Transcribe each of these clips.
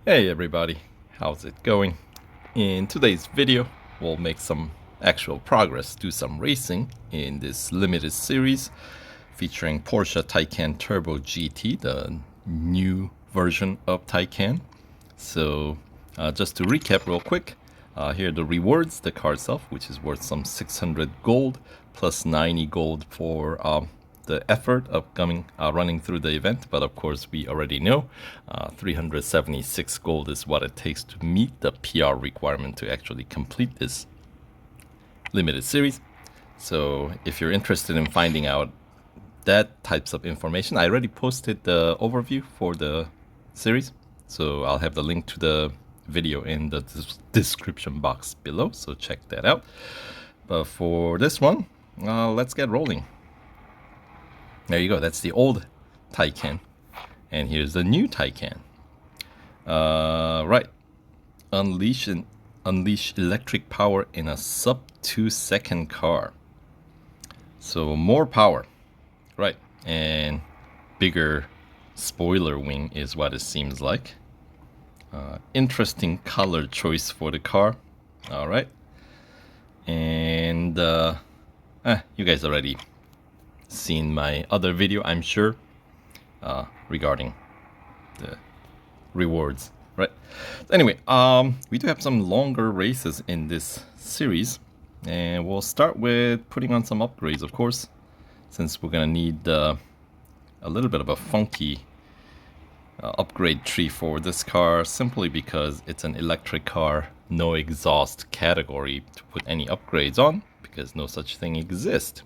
Hey everybody, how's it going? In today's video, we'll make some actual progress, do some racing in this limited series featuring Porsche Taycan Turbo GT, the new version of Taycan. So just to recap real quick, here are the rewards, the car itself, which is worth some 600 gold plus 90 gold for the effort of running through the event. But of course, we already know 376 gold is what it takes to meet the PR requirement to actually complete this limited series. So if you're interested in finding out that types of information, I already posted the overview for the series, so I'll have the link to the video in the description box below, so check that out. But for this one, let's get rolling. There you go, that's the old Taycan, and here's the new Taycan. Right, unleash electric power in a sub 2-second car. So more power, right, and bigger spoiler wing is what it seems like. Interesting color choice for the car. All right, and you guys already seen my other video, I'm sure, regarding the rewards, right? So anyway, we do have some longer races in this series, and we'll start with putting on some upgrades, of course, since we're gonna need a little bit of a funky upgrade tree for this car, simply because it's an electric car, no exhaust category to put any upgrades on, because no such thing exists.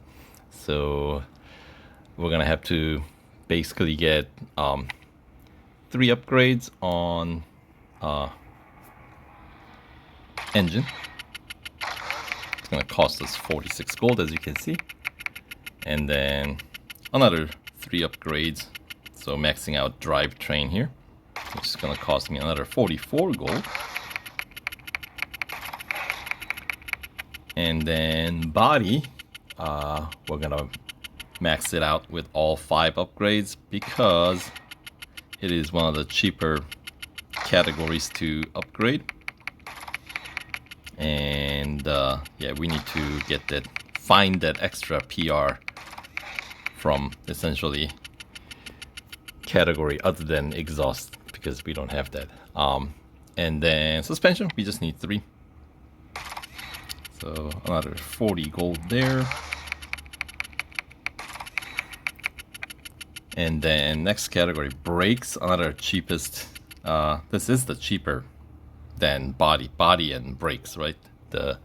So we're gonna have to basically get 3 upgrades on engine. It's gonna cost us 46 gold, as you can see, and then another 3 upgrades, so maxing out drivetrain here, which is gonna cost me another 44 gold. And then body, we're gonna max it out with all 5 upgrades, because it is one of the cheaper categories to upgrade. And yeah, we need to find that extra PR from essentially category other than exhaust, because we don't have that. And then suspension, we just need 3. So another 40 gold there. And then next category, brakes, another cheapest. This is the cheaper than body and brakes, right? The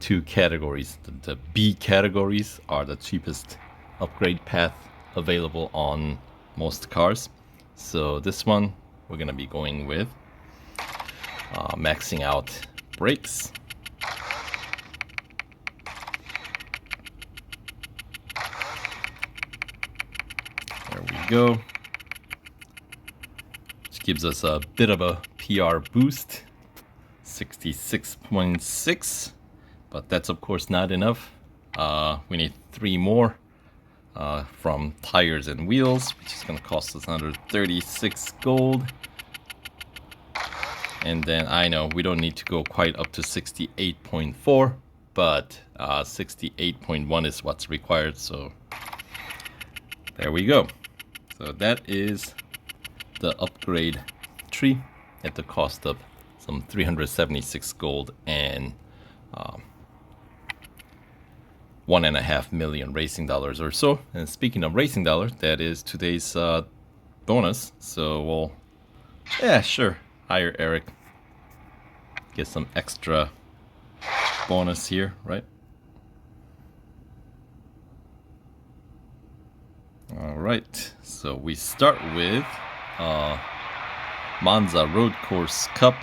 2 categories, the B categories are the cheapest upgrade path available on most cars. So this one we're gonna be going with maxing out brakes. There we go. Which gives us a bit of a PR boost, 66.6, but that's of course not enough. We need 3 more from tires and wheels, which is going to cost us another 36 gold. And then I know we don't need to go quite up to 68.4, but 68.1 is what's required, so there we go. So that is the upgrade tree at the cost of some 376 gold and 1.5 million racing dollars or so. And speaking of racing dollars, that is today's bonus. So we'll, yeah, sure, hire Eric, get some extra bonus here, right? All right, so we start with Monza Road Course Cup.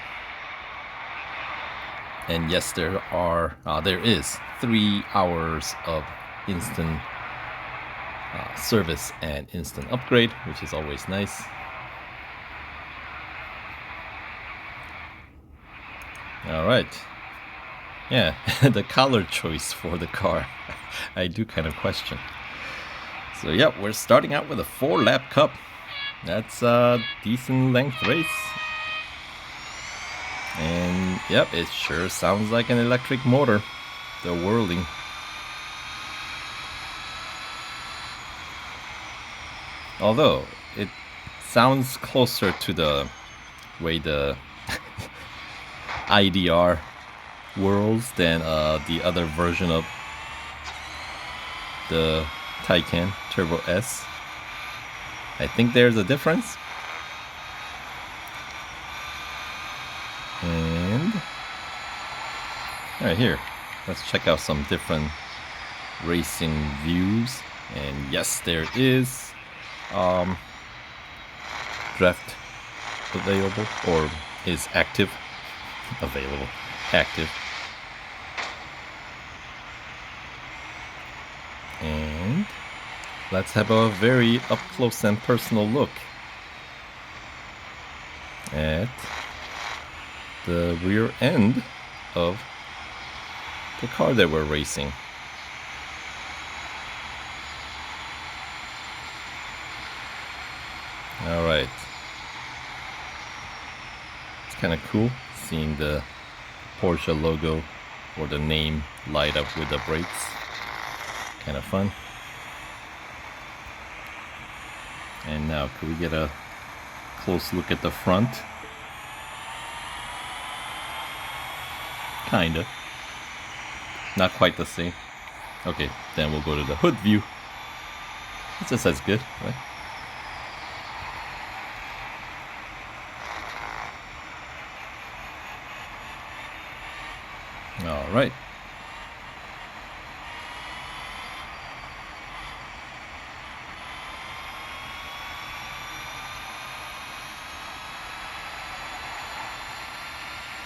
And yes, there is 3 hours of instant service and instant upgrade, which is always nice. All right, yeah, the color choice for the car, I do kind of question. So yeah, we're starting out with a 4-lap cup. That's a decent length race. Yep, it sure sounds like an electric motor. The whirling. Although, it sounds closer to the way the IDR whirls than the other version of the Taycan Turbo S. I think there's a difference. And right here, let's check out some different racing views. And yes, there is draft available, or is active. Available, active. And let's have a very up close and personal look at the rear end of the car that we're racing. Alright. It's kind of cool seeing the Porsche logo or the name light up with the brakes. Kind of fun. And now, could we get a close look at the front? Kinda. Not quite the same. Okay, then we'll go to the hood view. It's just as good, right? All right.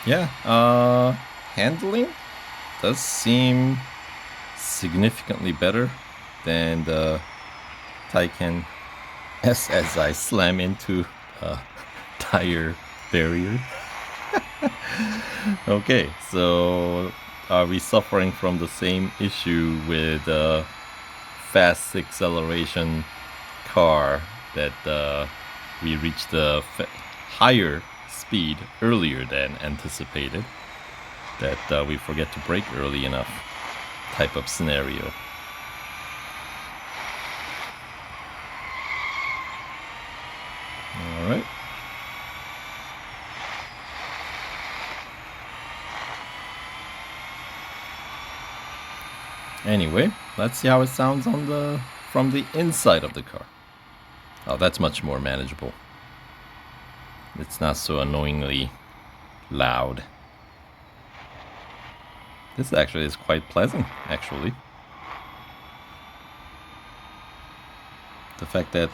Yeah, handling does seem significantly better than the Taycan S as I slam into a tire barrier. Okay, so are we suffering from the same issue with a fast acceleration car that we reached the higher speed earlier than anticipated, that we forget to brake early enough type of scenario? All right. Anyway, let's see how it sounds on from the inside of the car. Oh, that's much more manageable. It's not so annoyingly loud. This actually is quite pleasant, actually. The fact that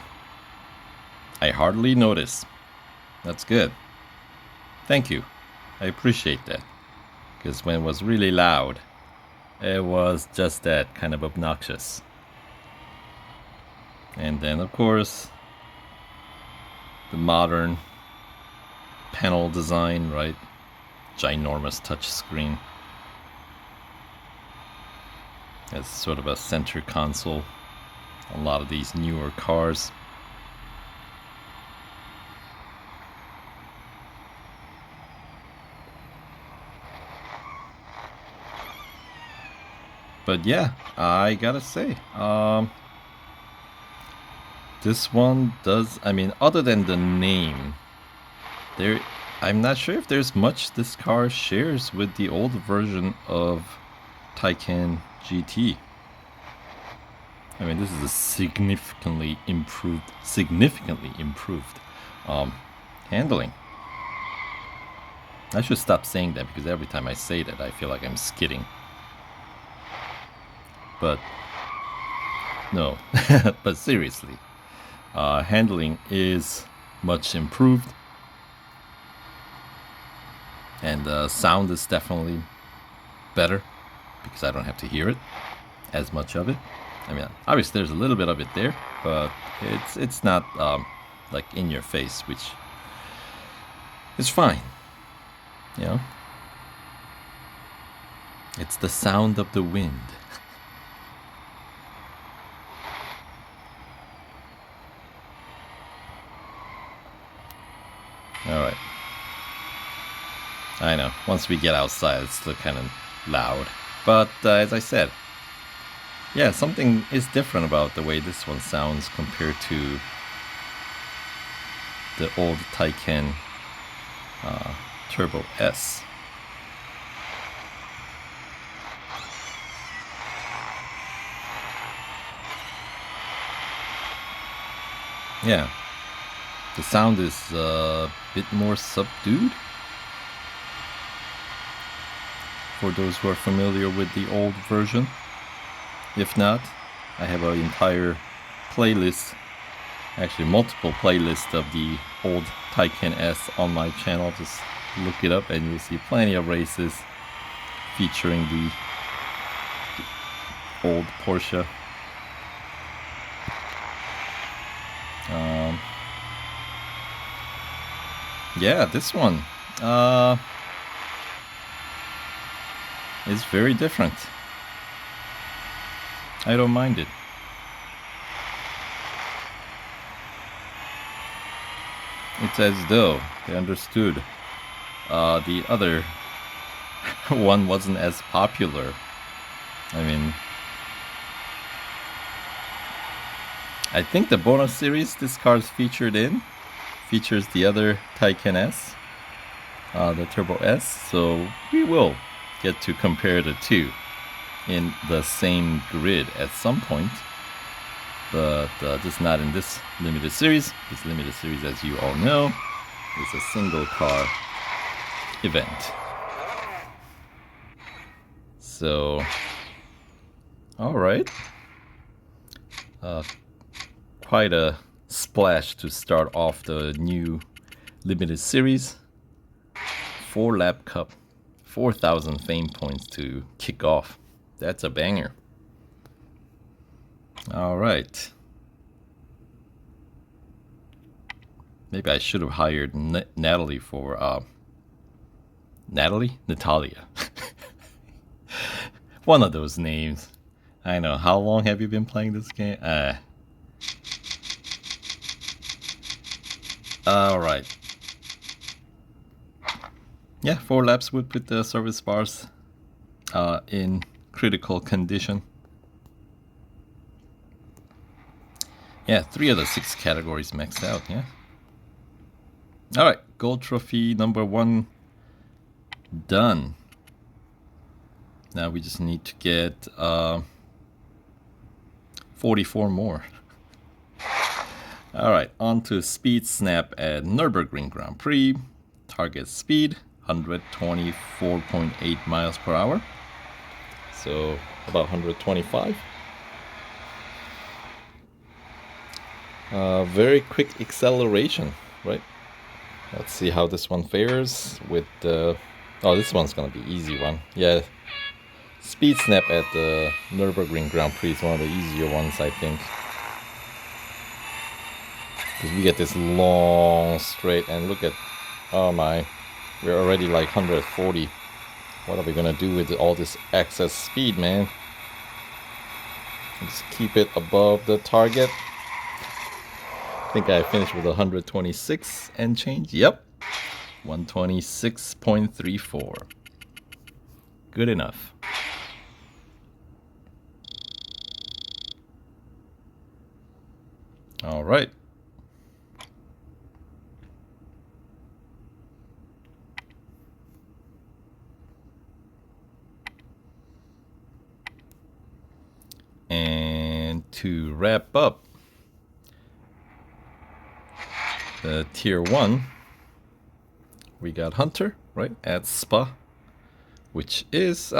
I hardly notice. That's good. Thank you. I appreciate that. Because when it was really loud, it was just that kind of obnoxious. And then, of course, the modern panel design, right? Ginormous touch screen. It's sort of a center console. A lot of these newer cars. But yeah, I gotta say, this one does, I mean, other than the name, I'm not sure if there's much this car shares with the old version of Taycan GT. I mean, this is a significantly improved handling. I should stop saying that, because every time I say that, I feel like I'm skidding. But no, but seriously, handling is much improved, and the sound is definitely better because I don't have to hear it, as much of it. I mean, obviously there's a little bit of it there, but it's not like in your face, which is fine. You know, it's the sound of the wind. All right. I know, once we get outside, it's still kind of loud. But as I said, yeah, something is different about the way this one sounds compared to the old Taycan Turbo S. Yeah, the sound is a bit more subdued. For those who are familiar with the old version. If not, I have an entire playlist, actually multiple playlists of the old Taycan S on my channel. Just look it up and you'll see plenty of races featuring the old Porsche. Yeah, this one is very different. I don't mind it. It's as though they understood the other one wasn't as popular. I mean, I think the bonus series this car is featured in features the other Taycan S, the Turbo S, so we will get to compare the two in the same grid at some point, but just not in this limited series. This limited series, as you all know, is a single car event. So, alright. Quite a splash to start off the new limited series. 4-lap cup, 4,000 fame points to kick off. That's a banger. Alright. Maybe I should have hired Natalie for Natalia. One of those names. I know. How long have you been playing this game? Alright. Yeah, 4 laps would put the service bars in critical condition. Yeah, 3 of the 6 categories maxed out, yeah. Alright, gold trophy number 1 done. Now we just need to get 44 more. Alright, on to speed snap at Nürburgring Grand Prix. Target speed 124.8 miles per hour. So about 125. Very quick acceleration, right? Let's see how this one fares with the... Oh, this one's gonna be easy one. Yeah, speed snap at the Nürburgring Grand Prix is one of the easier ones, I think. Because we get this long straight, and look at... Oh my, we're already like 140. What are we gonna do with all this excess speed, man? Just keep it above the target. I think I finished with 126 and change. Yep, 126.34. Good enough. All right. And to wrap up the tier 1, we got Hunter, right, at Spa, which is you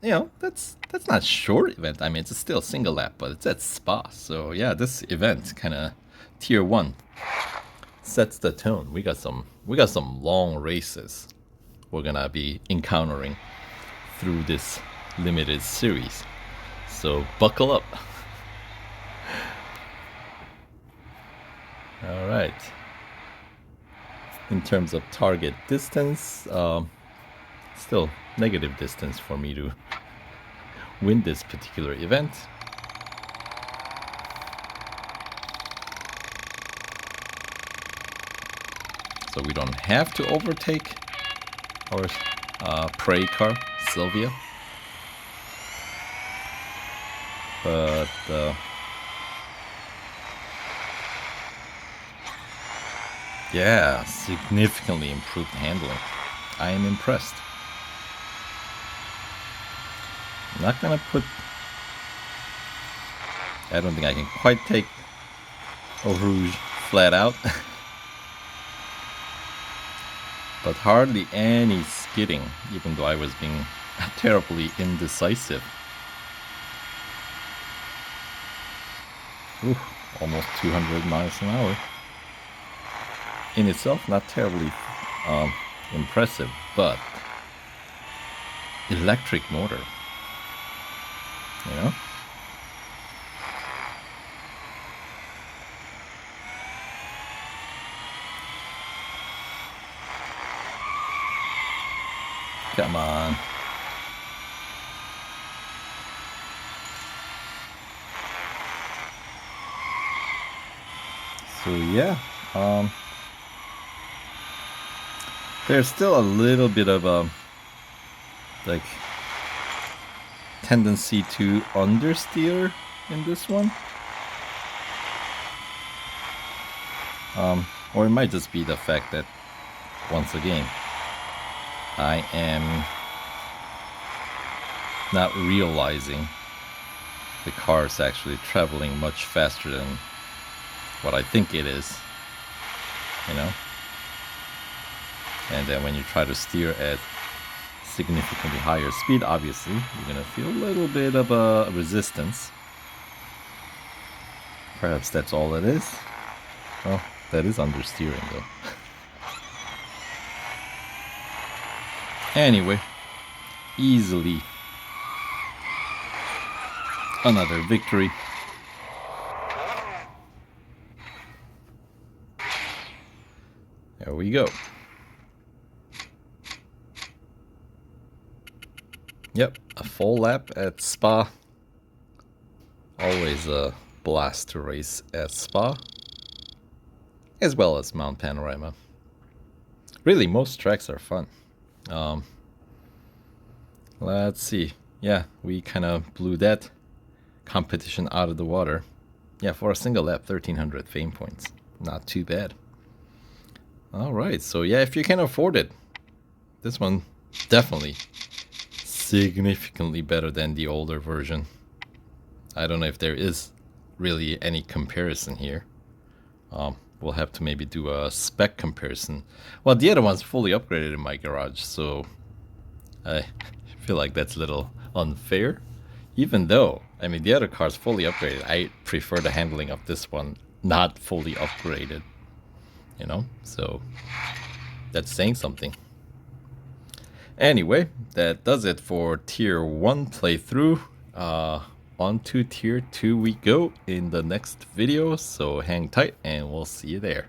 know, that's not short event. I mean, it's still single lap, but it's at Spa. So yeah, this event kind of tier 1 sets the tone. We got some long races we're gonna be encountering through this limited series. So buckle up. All right. In terms of target distance, still negative distance for me to win this particular event. So we don't have to overtake, or prey car, Sylvia. But yeah, significantly improved handling. I am impressed. I'm not gonna put... I don't think I can quite take Eau Rouge flat out. But hardly any skidding, even though I was being terribly indecisive. Ooh, almost 200 miles an hour. In itself, not terribly impressive, but electric motor, you know? Come on. So yeah, there's still a little bit of a like tendency to understeer in this one, or it might just be the fact that once again I am not realizing the car is actually traveling much faster than what I think it is, you know? And then when you try to steer at significantly higher speed, obviously, you're gonna feel a little bit of a resistance. Perhaps that's all it is. Well, that is understeering though. Anyway, easily another victory. There we go. Yep, a full lap at Spa. Always a blast to race at Spa, as well as Mount Panorama. Really, most tracks are fun. Let's see. Yeah, we kind of blew that competition out of the water. Yeah, for a single lap, 1300 fame points. Not too bad. Alright, so yeah, if you can afford it, this one definitely significantly better than the older version. I don't know if there is really any comparison here. We'll have to maybe do a spec comparison. Well, the other one's fully upgraded in my garage, so I feel like that's a little unfair. Even though, I mean, the other car's fully upgraded, I prefer the handling of this one not fully upgraded. You know, so that's saying something. Anyway, that does it for Tier 1 playthrough. On to Tier 2 we go in the next video, so hang tight and we'll see you there.